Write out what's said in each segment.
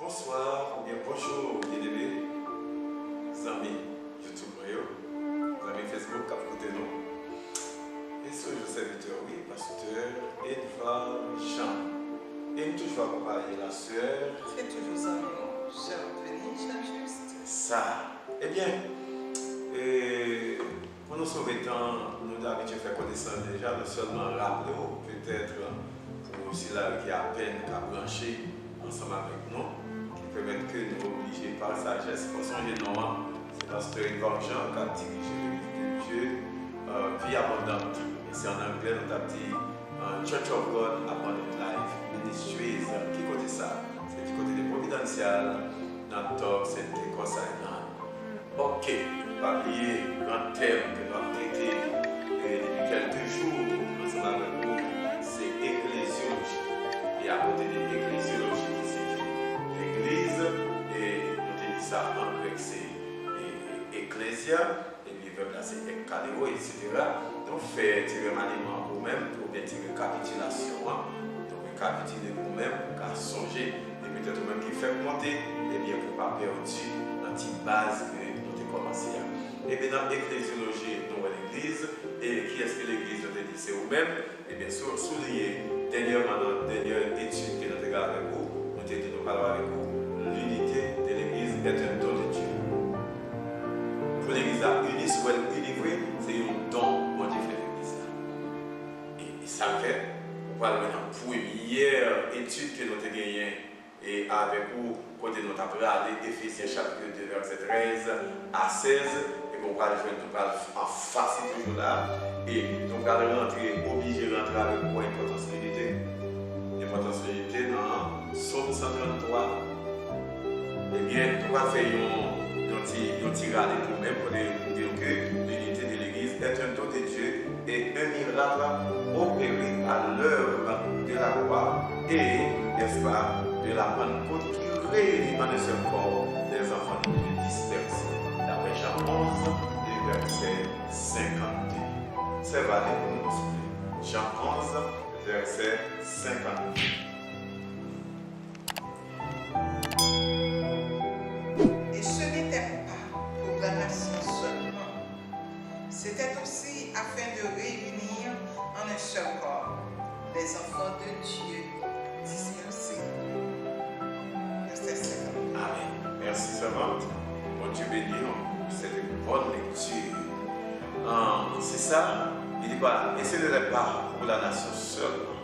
Bonsoir ou bien bonjour, bien-aimés, amis YouTube, amis Facebook, cap côté nous. Et ce je serviteur, oui, pasteur Edouard Jean. Et toujours accompagner la sœur. C'est toujours ça, Jean-Denis, Jean-Juste. Ça. Eh bien, pour nous sauver temps, nous d'habitude faire connaissance déjà, nous seulement rappeler, peut-être pour ceux-là qui a peine qu'à brancher ensemble avec nous. Permettre que nous obligés par sagesse, pour songer non, c'est pasteur Edouard Jean qui a dirigé l'église de Dieu, vie abondante. Et c'est en anglais, on a dit Church of God Abundant Life Ministries. Qui côté ça? C'est du côté de Providential, dans Top, c'est Écosse Island. Ok, pas oublier grand thème que nous avons traité depuis quelques jours, ensemble avec vous, c'est ecclésiologie. Et à côté de l'ecclésiologie, l'Église, et nous dit ça en grec, c'est ecclésia, et le verbe là c'est ekkaleo, etc. Donc, faire tirer maniement pour vous-même, ou bien tirer capitulation. Donc, récapituler vous-même, pour songer, et peut-être même qui fait monter, et bien pour ne pas perdre la petite base que nous avons commencé. Et bien, dans l'ecclésiologie, nous avons l'Église, et qui est-ce que l'Église nous dit? C'est vous-même, et bien sûr, souligner, dernièrement, dans la dernière étude que nous avons avec vous, nous parlons avec vous. L'unité de l'Église est un don de Dieu. Pour l'Église unie, soit unique, c'est un don que Dieu fait l'Église. Et ça fait, on va aller dans la première étude que nous avons gagnée et avec vous, côté nous avons parlé d'Éphésiens chapitre 2, verset 13 à 16, et qu'on va jouer nous parle en face toujours là, et nous allons rentrer, obligé de rentrer avec quoi importance l'unité. L'importance de l'unité dans Psaume 133. Eh bien, nous allons faire un tirade pour nous-mêmes pour dire que l'unité de l'Église est un don de Dieu et un miracle opéré à l'heure de la croix et, n'est-ce pas, de la Pentecôte qui réunit dans un seul corps des enfants de Dieu dispersés. D'après Jean 11, le verset 52. C'est valide pour nous, s'il vous plaît. Jean 11, verset 52. Et ce n'était pas pour la nation seulement, c'était aussi afin de réunir en un seul corps les enfants de Dieu dispersés. Verset 50. Amen. Merci, servante. Bon Dieu béni, c'est une bonne lecture. C'est ça, il dit pas, et ce n'était pas pour la nation seulement,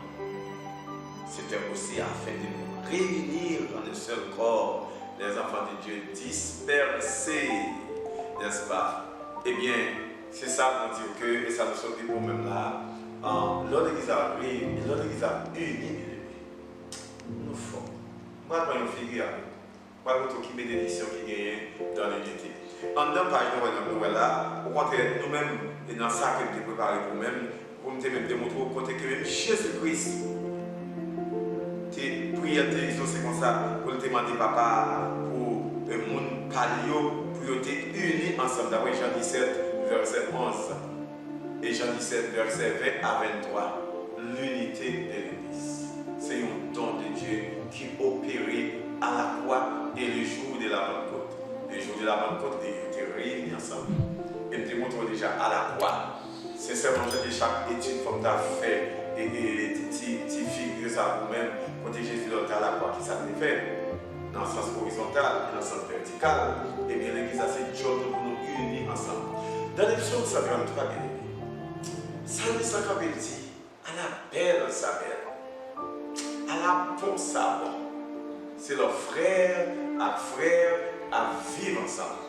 c'était aussi afin de nous réunir en un seul corps les enfants de Dieu dispersés, n'est-ce pas? Eh bien, c'est ça qu'on dit que, et ça nous sauve pour même là, l'autre église a uni, nous faisons. Moi, quand on figure, moi, je qui bénédiction qui gagne dans l'unité. En deux pages, nous voilà, au contraire, nous-mêmes, et dans ça que nous avons préparé pour nous-mêmes, pour nous démontrer au côté que même Jésus-Christ, tu prières de c'est comme ça, pour te demander papa, pour le monde palio, pour être unis ensemble, d'après Jean 17, verset 11, et Jean 17, verset 20 à 23, l'unité de l'Église. C'est un don de Dieu qui opérait à la croix et le jour de la Pentecôte. Le jour de la Pentecôte, ils étaient réunis ensemble. Et nous démontrons déjà à la croix. C'est seulement que chaque étude comme tu as fait et tu figures ça vous-même, quand Jésus est à la croix, qui ça fait dans le sens horizontal et dans le sens vertical. Et bien l'Église a cette job pour nous unir ensemble. Dans l'épisode 133, bien aimé, Salut Sakabel dit, à la belle Sabelle, à la bon sabon. C'est leur frère à vivre ensemble.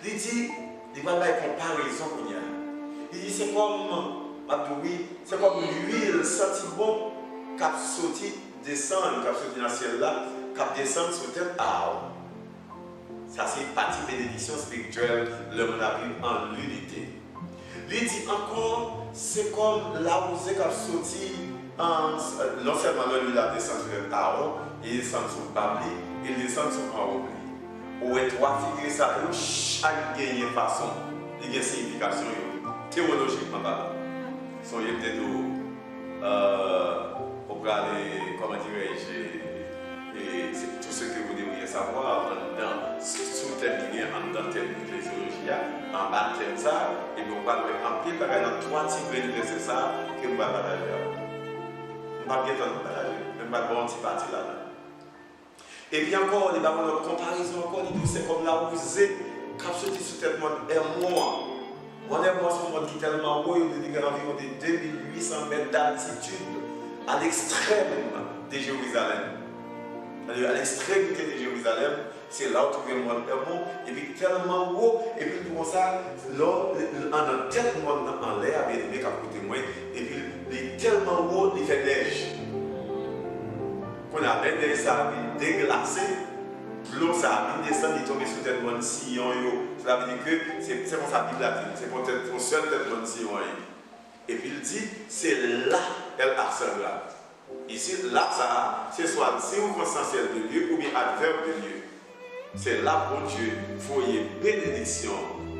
Il dit, il va faire une comparaison qu'on y a. Il dit, c'est comme l'huile senti bon qui a sauté, descend, qui a sauté dans le ciel là, qui a descendu sur tête à ça c'est une partie bénédiction spirituelle, le monde a vu en l'unité. Il dit encore, c'est comme la rosée qui a sauté, non seulement l'huile a descendu sur Aaron, il descend sur Babli, il descend sur Aaron. Ou est trois figures ça, chaque gagne façon, il y a une signification théologiquement parlant. Sont peut-être pour regarder, comment dirais-je, et c'est tout ce que vous devriez savoir sous tel lien, dans telle ecclésiologie, en bas de ça, et puis on va en pile, parce qu'il y a trois types de verset ça que vous allez partager. On va bien partager, même pas bon petit parti là. Et puis encore, il y a une comparaison, encore, c'est comme la rosée qui a sauté sur tête monde et moi. Mon amour, c'est un monde qui est tellement haut, il y a environ 2800 mètres d'altitude à l'extrême de Jérusalem. À l'extrémité de Jérusalem, c'est là où trouver le monde amour, et puis tellement haut, et puis pour ça, là, on a tellement en l'air, bien aimé qu'à côté de moi, et puis il est tellement haut, il fait neige. Quand on a fait neige, ça a déglacé. L'eau, ça a descendu, il est tombé sur tête de sillon. Cela veut dire que c'est comme ça Bible latine, c'est pour seul tête de sillon. Et puis il dit, c'est là, elle harcèle là. Ici, là, ça, c'est soit circonstanciel de Dieu ou bien adverbe de Dieu. C'est là pour Dieu, il faut y bénédiction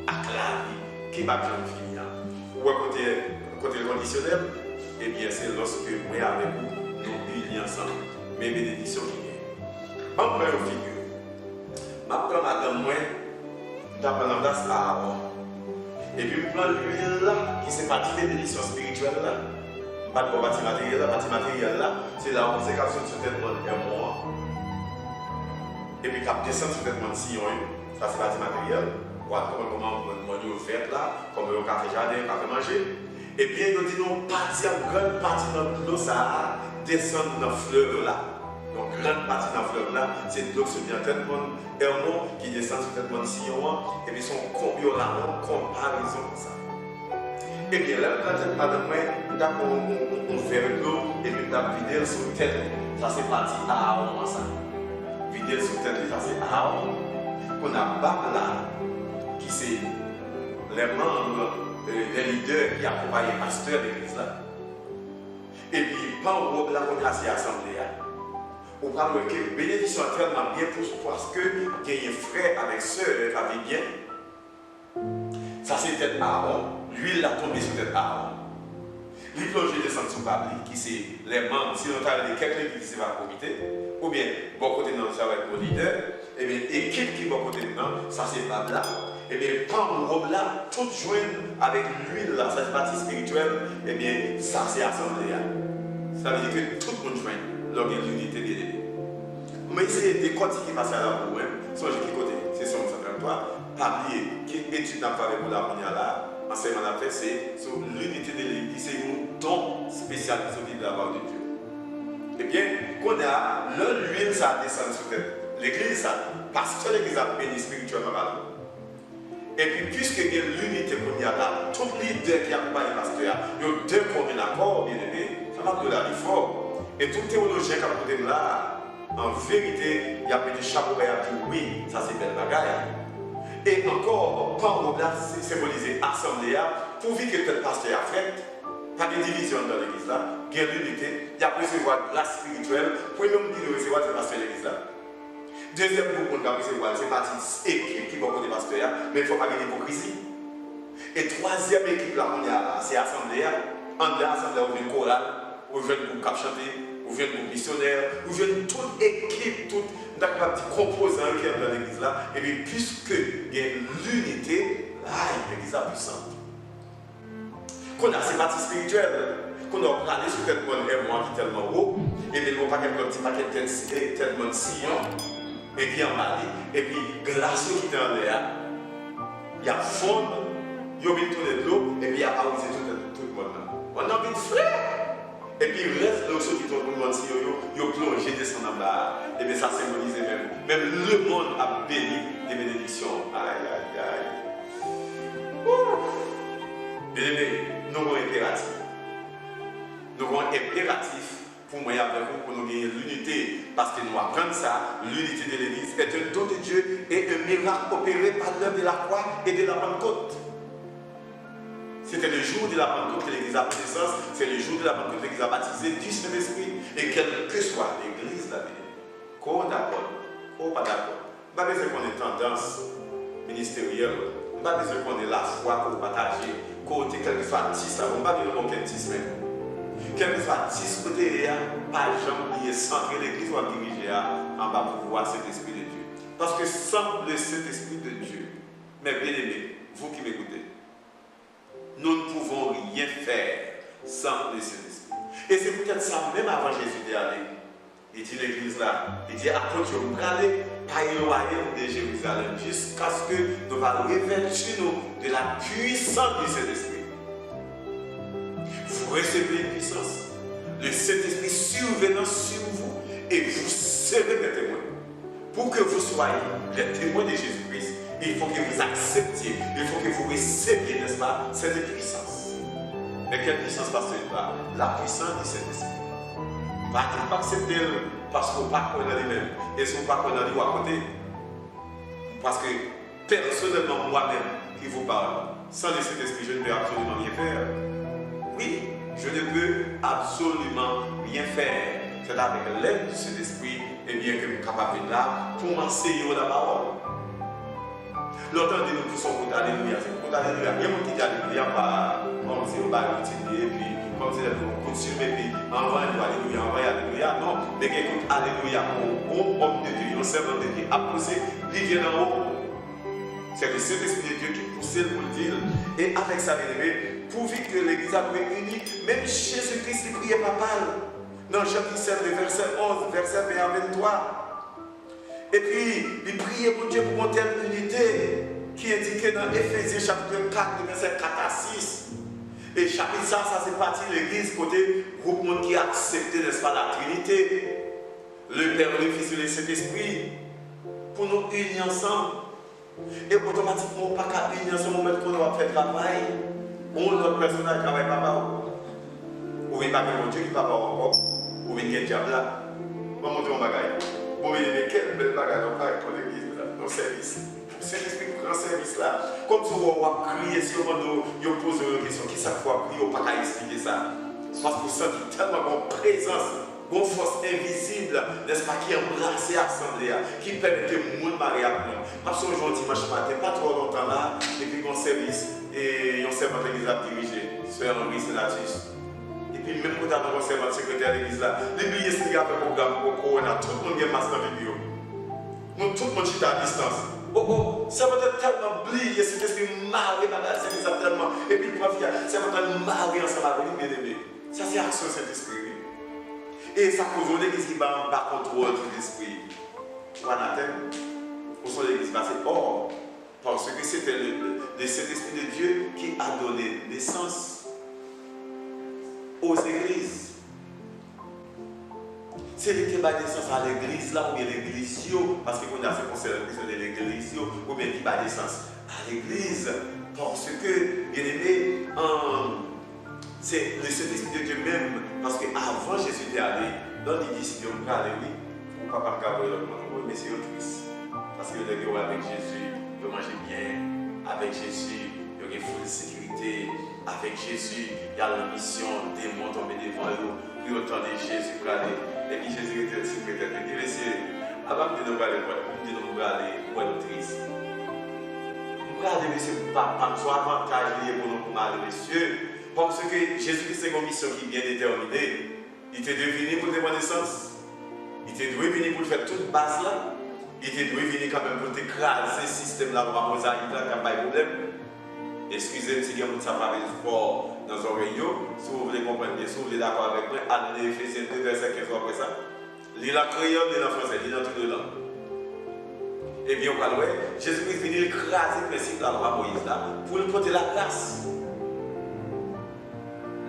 à la vie qui va bien finir. Ou à côté le conditionnel, eh bien, c'est lorsque moi avec vous, nous unis ensemble. Mes bénédictions qui viennent. En première figure. Je prends madame moi, je prends la place à Aaron. Et puis je prends l'huile là, qui c'est partie de bénédiction spirituelle là. Je ne pas de bâti matériel là, c'est là où c'est qu'à sur tête de moi. Et puis qu'à descendre sur tête de sillon, ça c'est bâti matériel. Voilà comment on fait là, comme on fait jardin, on fait manger. Et puis nous disons, une grande partie de l'eau ça descend dans le fleuve là. Donc, grande partie dans le fleuve là, c'est de l'eau qui vient tête de Hermon qui descend sur tête de sillon, et puis son comparaison comme ça. Et bien là, quand on fait de l'eau, et puis on a vidé sur tête. Ça c'est parti à Aaron, ça. Vidé sur tête, ça c'est Aaron. On a Bab là, qui c'est les membres, les leaders qui accompagnent les pasteurs de l'église là. Et puis, pas au robe là, on a assez assemblée. On parle que la bénédiction est tellement bien pour parce que il y a un frère avec soeur qui vit bien. Ça c'est tête Aaron, l'huile a tombé sur tête Aaron. Les plongées descendent sur Babli, qui c'est les membres, si on a quelqu'un qui va au comité, ou bien bon côté non, ça va être mon leader, et bien équipe qui va côté non, ça c'est Babla. Et bien quand on robe là, tout joint avec l'huile là, cette partie spirituelle, et bien ça c'est assemblée. Ça veut dire que tout le monde joint. Donc, il y a l'unité bien aimée. Mais c'est des côtés qui passent à la boue, songez qui côté, c'est son 133. Pas oublier, qui étude n'a pas pour la première là, enseignement à fait, c'est sur l'unité de l'église, c'est un don spécial de la part de Dieu. Eh bien, qu'on a l'huile, ça descend sur l'église, ça, parce que l'église a béni spirituellement. Et puis, puisqu'il y a l'unité qu'on y a là, tous les deux qui accompagnent le pasteur, il y a deux communs accords, bien aimé, ça va de la fort. Et tout théologien qui a côté là, en vérité, il y a petit chapeau à dire oui, ça c'est belle bagaille. Et encore, quand on a symbolisé assemblée, pourvu que tel pasteur a fait, pas de division dans l'église là, il y a l'unité, il y a recevoir de la spirituelle, pour même dire recevoir tel pasteur de l'église là. Deuxième groupe qu'on a recevoir, c'est partie équipe qui va côté pasteur, mais il ne faut pas avoir d'hypocrisie. Et troisième équipe là, on a, c'est assemblée, en l'assemblée, on a une chorale, on a une groupe qui chanter. Ou jeune missionnaire, ou jeune toute équipe, toute petit composant qui est dans l'église là, et bien puisque il y a l'unité, là, l'église est puissante. Qu'on a ces parties spirituelles, qu'on a plané sur telle bonne moi qui est tellement haut, et bien on va faire un petit paquet de tellement sillon, et puis en Mali, et puis glace qui est dans l'air, il y a fond, il y a mis tourner de l'eau, et puis il y a arrosé tout le monde là. On a envie de frère. Et puis il reste là ceux qui sont pour le monde, si ils plongé descendant là, et bien ça symbolise même le monde a béni des bénédictions. Aïe, aïe, aïe. Bien aimé, nous avons un impératif. Nous avons un impératif pour moi avec vous, pour nous gagner l'unité. Parce que nous apprenons ça, l'unité de l'Église est un don de Dieu et un miracle opéré par l'œuvre de la croix et de la Pentecôte. C'était le jour de la Pentecôte que l'Église a pris naissance, c'est le jour de la Pentecôte que l'Église a baptisé du Saint-Esprit. Et quelle que soit l'Église, la vie, qu'on d'accord, qu'on pas d'accord, pas besoin qu'on ait tendance ministérielle, pas besoin qu'on ait la foi pour partager, qu'on ait quel que soit artiste, on pas besoin qu'on ait artiste même. Quel que soit artiste, côté, pas jamais oublier centrer l'Église ou à diriger en bas pour voir cet esprit de Dieu. Parce que sans le Saint-Esprit de Dieu, mes bien-aimés, vous qui m'écoutez, nous ne pouvons rien faire sans le Saint-Esprit. Et c'est peut-être ça, même avant Jésus d'aller. Il dit l'église là, il dit après tu vas aller par le royaume de Jérusalem jusqu'à ce que nous allons revêtir nous de la puissance du Saint-Esprit. Vous recevez une puissance, le Saint-Esprit survenant sur vous et vous serez des témoins. Pour que vous soyez les témoins de Jésus-Christ, il faut que vous acceptiez, il faut que vous receviez, n'est-ce pas, cette puissance. Mais quelle puissance passe-t-elle? La puissance du Saint-Esprit. Pas accepter parce qu'on ne pas connaître lui-même. Et si on ne pas connaître lui à côté. Parce que personnellement, moi-même, qui vous parle, sans le Saint-Esprit, je ne peux absolument rien faire. Oui, je ne peux absolument rien faire. C'est avec l'aide du Saint-Esprit, et bien que je suis capable de là pour m'enseigner la parole. L'autant de nous tous sommes pour Alléluia. C'est pour Alléluia. Il y a des gens qui disent Alléluia, comme si on va l'utiliser, puis comme si on continue, puis envoie Alléluia, envoie Alléluia. Non, mais écoute, Alléluia, on homme de Dieu, on servant de Dieu, a poussé, il vient d'en haut. C'est le Saint-Esprit de Dieu qui pousse pour le dire. Et avec ça, bien aimé, pourvu que l'Église a été unie, même Jésus-Christ, il priait pas mal. Dans Jean 17, verset 11, verset 20 à 23. Et puis, il priait pour Dieu pour une telle unité qui est indiquée dans Éphésiens chapitre 4, verset 4 à 6. Et chapitre 5, ça c'est parti de l'église, côté groupe monde qui a accepté, n'est-ce pas, la Trinité, le Père, le Fils et le Saint-Esprit, pour nous unir ensemble. Et automatiquement, pas qu'à unir ensemble, au moment qu'on va faire travail, on notre personnage travaille pas. Ou bien pas que Dieu qui va pas encore, ou bien quel diable là. On va montrer un bagage. Bon, mais quel bel bagage on fait pour l'église, nos services. C'est l'esprit pour grand service là. Comme si on va crier, si on va poser une question, qui ça faut crier, on ne peut pas expliquer ça. Parce que vous sentez tellement bonne présence, bonne force invisible, n'est-ce pas, qui embrasse l'assemblée, qui permet que le monde marie à nous. Parce qu'aujourd'hui, dimanche matin, pas trop longtemps là, et puis on service, et on servant l'église à diriger, Sœur Henri Sénatus. Et puis même quand on a un servant secrétaire de l'église là, les billets qui a fait le programme pour Corona, tout le monde est masse dans la vidéo. Nous, tout le monde est à distance. Oh, ça va être tellement oublié, cet esprit marré dans la service tellement. Et puis, ça va être marré ensemble avec lui, bien aimé. Ça, c'est l'action de cet esprit. Et ça cause l'église qui va en bas contrôle de l'esprit. Ou anathème. Pour son l'église passée. Or, parce que c'était cet esprit de Dieu qui a donné naissance aux églises. C'est lui qui a naissance à l'église là, ou bien l'église, parce qu'on a fait conseil de l'église, ou bien qui a naissance à l'église. Parce que, bien aimé, c'est le Saint-Esprit de Dieu même, parce qu'avant Jésus était allé, dans les disciples, on peut aller, oui, on ne peut pas garder le monde, mais c'est triste. Parce que les gars avec Jésus, ils peuvent manger bien, avec Jésus, il y a une full sécurité, avec Jésus, il y a la mission, des démons tombés devant eux, puis autant de Jésus pour aller. Et puis Jésus était le secrétaire. Il dit, monsieur, avant de nous aller, pour être triste. Nous allons aller, monsieur, pas soit avantage lié pour nous aller, monsieur. Parce que Jésus-Christ, c'est une mission qui est bien déterminée. Il était devenu pour demander naissance. Il était devenu pour faire toute base là. Il était devenu quand même pour écraser ce système là, pour la mosaïque là, qui n'a pas de problème. Excusez-moi si vous avez parlé fort dans nos oreilles. Si vous voulez comprendre bien, si vous êtes d'accord avec moi, allez Éphésiens 2, verset 15 après ça. Lisez la créole, lisez la français, lisez dans toutes les langues. Et bien, on va voir, Jésus-Christ vient écraser le principe de la loi Moïse là, pour lui porter la grâce.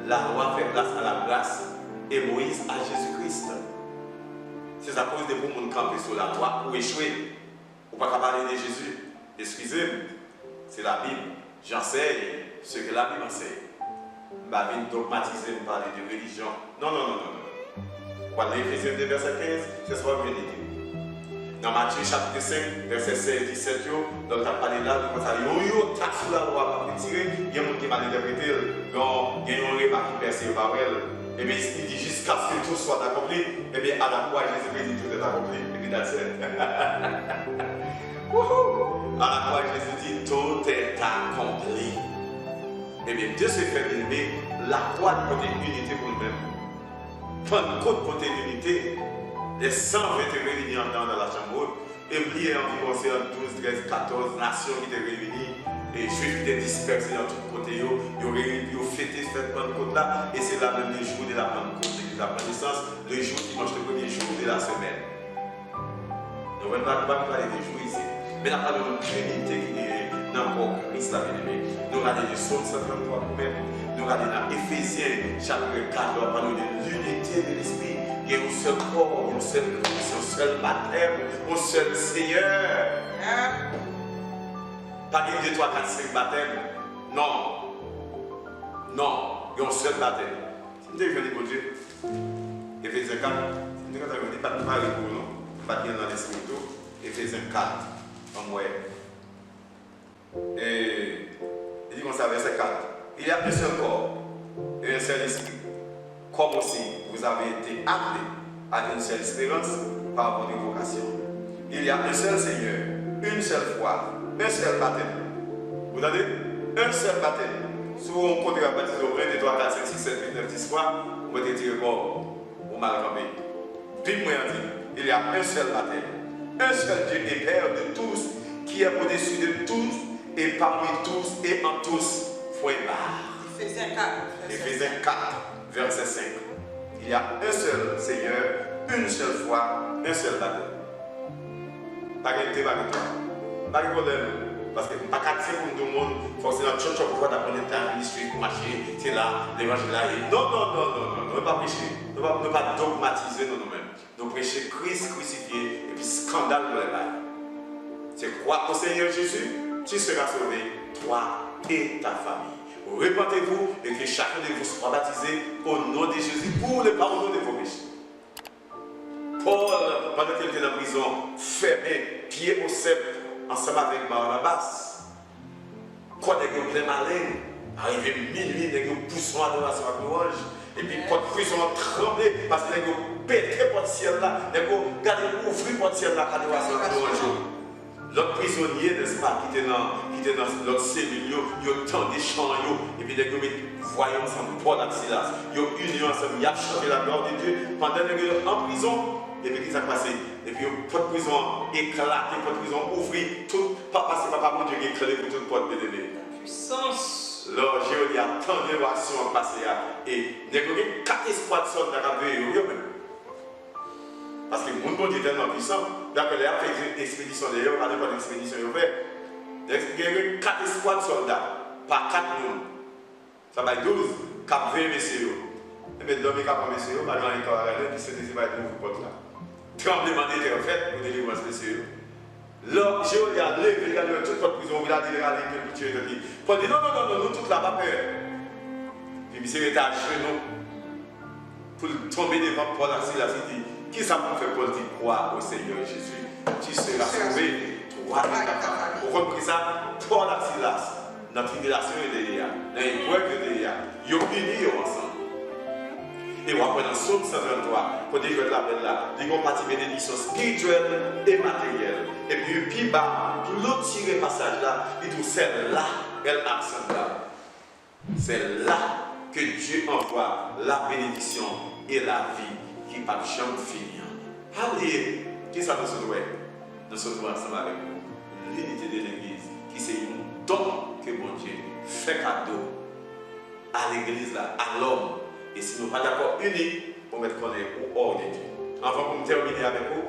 La loi fait place à la grâce et Moïse à Jésus-Christ. C'est à cause de vous qui camper sur la loi pour échouer. On ne peut pas parler de Jésus. Excusez-moi, c'est la Bible. J'enseigne ce que la Bible enseigne. Je ne vais pas dogmatiser, me parler de religion. Non, non, non, non, non. Voilà, Éphésiens 2, verset 15, c'est ce que je viens de dire. Dans Matthieu chapitre 5, verset 16, 17, dans le parlé là, nous avons dit, yo, taxe sur la loi, pas retirer, il y a un monde qui m'a interprété, il y a un repas qui perce par elle. Et bien, il dit jusqu'à ce que tout soit accompli, et bien, à la croix, Jésus dit tout est accompli. Et puis, that's it. À la croix, Jésus dit tout est accompli. Et bien, Dieu s'est fait aimer, la croix côté unité pour nous-mêmes. Pentecôte côté unité, les 120 étaient réunis dans la chambre. Et il y a environ 12, 13, 14 nations qui étaient réunies. Et les Juifs étaient dispersés dans tous côtés. Ils ont réuni, ils ont fêté cette Pentecôte là. Et c'est là même le jour de la Pentecôte, de la connaissance, le jour dimanche, le premier jour de la semaine. Nous ne pouvons pas parler des jours ici. Mais nous parlons de l'unité qui est dans le corps Christ, la bien-aimée. Nous parlons de Psaume 133 pour même. Nous parlons dans Éphésiens, chapitre 4, nous parlons de l'unité de l'esprit. Il y a un seul corps, un seul Christ, un seul baptême, un seul Seigneur. Pas de 2, 3, 4, 5 baptêmes. Non. Non. Il y a un seul baptême. Si vous avez dit, Dieu, Éphésiens 4, si vous avez dit, pas de parler pour nous, pas de dans l'esprit. Éphésiens 4, en moi. Et il dit comme ça, verset 4. Il y a un seul corps et un seul esprit. Comme aussi vous avez été appelés à une seule espérance par votre vocation. Il y a un seul Seigneur, une seule foi, un seul baptême. Vous entendez? Un seul baptême. Si on compte la baptise au 1, 2, 3, 4, 5, 6, 7, 8, 9, 10 fois, vous pouvez tirer mort ou mal campé. Puis moi, il y a un seul baptême. Un seul Dieu et Père de tous, qui est au-dessus de tous et parmi tous et en tous. Point barre. Éphésiens 4. Éphésiens 4, verset 5. Il y a un seul Seigneur, une seule foi, un seul baptême. Pas de thé, pas de toi. Pas de problème. Parce que pas qu'à dire pour tout le monde, forcément, tu as pouvoir d'apprendre à ministrer pour marcher, c'est là, l'évangile là. Non, non, non, non, non, ne pas prêcher. Ne pas dogmatiser nous-mêmes. Nous prêcher Christ crucifié et puis scandale pour les bails. C'est croire au Seigneur Jésus, tu seras sauvé, toi et ta famille. Répentez-vous et que chacun de vous soit baptisé au nom de Jésus pour le pardon de vos péchés. Paul, pendant qu'il était en prison, fermé, pied au cep, ensemble avec Barnabas. Quand il y a plein malin, arrivé minuit, il y a poussant à l'adoration avec l'orange. Et puis, quand la prison a tremblé, parce qu'il y a pété le ciel là, il y a gardé ouvrir le ciel là, à l'adoration avec l'orange. L'autre prisonnier, n'est-ce pas, qui était dans l'autre cellule, il y a tant de chants, et puis ils voyons ensemble, Paul et Silas, ils ont uni ensemble, ils ont chanté la gloire de Dieu pendant qu'ils étaient en prison, et puis qu'est-ce qui s'est passé? Et puis, porte prison éclatée, porte prison ouvrie, tout, papa, c'est papa, mon Dieu, qui est éclaté pour toute porte bénévée. Puissance. Là, il y a tant d'évasions passées, et il y a 4 espoirs de soldats qui ont vécu. Parce que mon Dieu est tellement puissant, d'après les fait une expédition d'ailleurs, regardez pas l'expédition qu'ils ont fait. Il y a 4 espoirs de soldats, par 4 personnes. Ça va être 12, cap 20 messieurs. Et bien, l'homme est cap 20 messieurs, par exemple, il est carré, puis c'est des pas de porte là. Tremblement de terre fait pour délivrer ce messieurs. Là, j'ai regardé, il a levé toute votre prison, il a dit, regardez, il a tué de lui. Paul dit, non, non, non, non, nous, toute là, pas peur. Puis, monsieur était à genoux pour tomber devant Paul et Silas, il dit, qui ça peut faire Paul dit, croire au Seigneur Jésus, tu seras sauvé, toi et ta famille. Vous comprenez ça? Paul et Silas, dans la tribulation et derrière, dans l'épreuve et derrière, ils ont unis ensemble. Et on apprend dans Psaume 123, quand Dieu l'appelle là, ils ont partie bénédiction spirituelle et matérielle. Et puis, puis bas, pour l'autre tiré passage là, il dit, c'est là, elle accent là. C'est là que Dieu envoie la bénédiction et la vie qui ne va jamais finir. Allez, qui ça nous souhaite? Nous sommes ensemble avec vous. L'unité de l'Église, qui c'est un don que mon Dieu fait cadeau à l'Église, là, à l'homme. Et si nous ne sommes pas d'accord unis, on va mettre qu'on est hors de Dieu. Avant de terminer avec vous,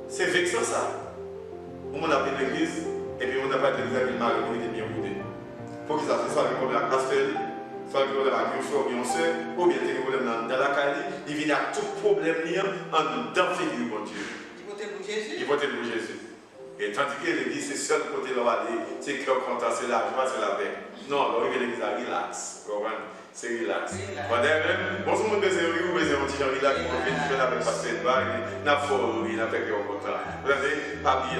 c'est vexant ça. On a appelé l'Église, et puis on n'a pas été des amis mariés, on était bien occupés. Pour qu'ils fassent ça avec problème à Castel, soit avec problème à un frère ou bien soeur, ou bien des problèmes dans la caille, il vient à tout problème lié en dans figure, mon Dieu. Il votait pour Jésus. Il votait pour Jésus. Et tandis que l'église, c'est le seul côté où on va aller, c'est cœur content, c'est la joie, c'est la paix. Non, on arrive à l'église, relax. C'est relax. Bon, si on besoin de un petit relax, on vient de faire avec passer une bague, on a fort, on a fait cœur content. Vous savez, pas bien,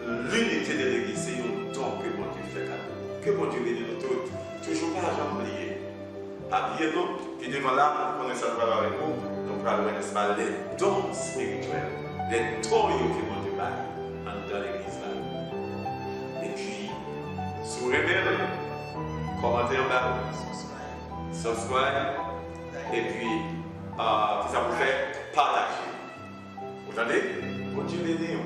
l'unité de l'église, c'est un don que bon Dieu fait cadeau. Que bon Dieu bénit nous tous. Toujours pas jamais oublier. Pas bien, non. Puis devant là, on est ça avec vous, nous parlons, n'est-ce pas, les dons spirituels, les dons que bon Dieu baille dans l'église là. Et puis, sous rebelle, commentez en bas, subscribe, et puis, ça vous fait partager. Vous entendez? Bon Dieu bénit.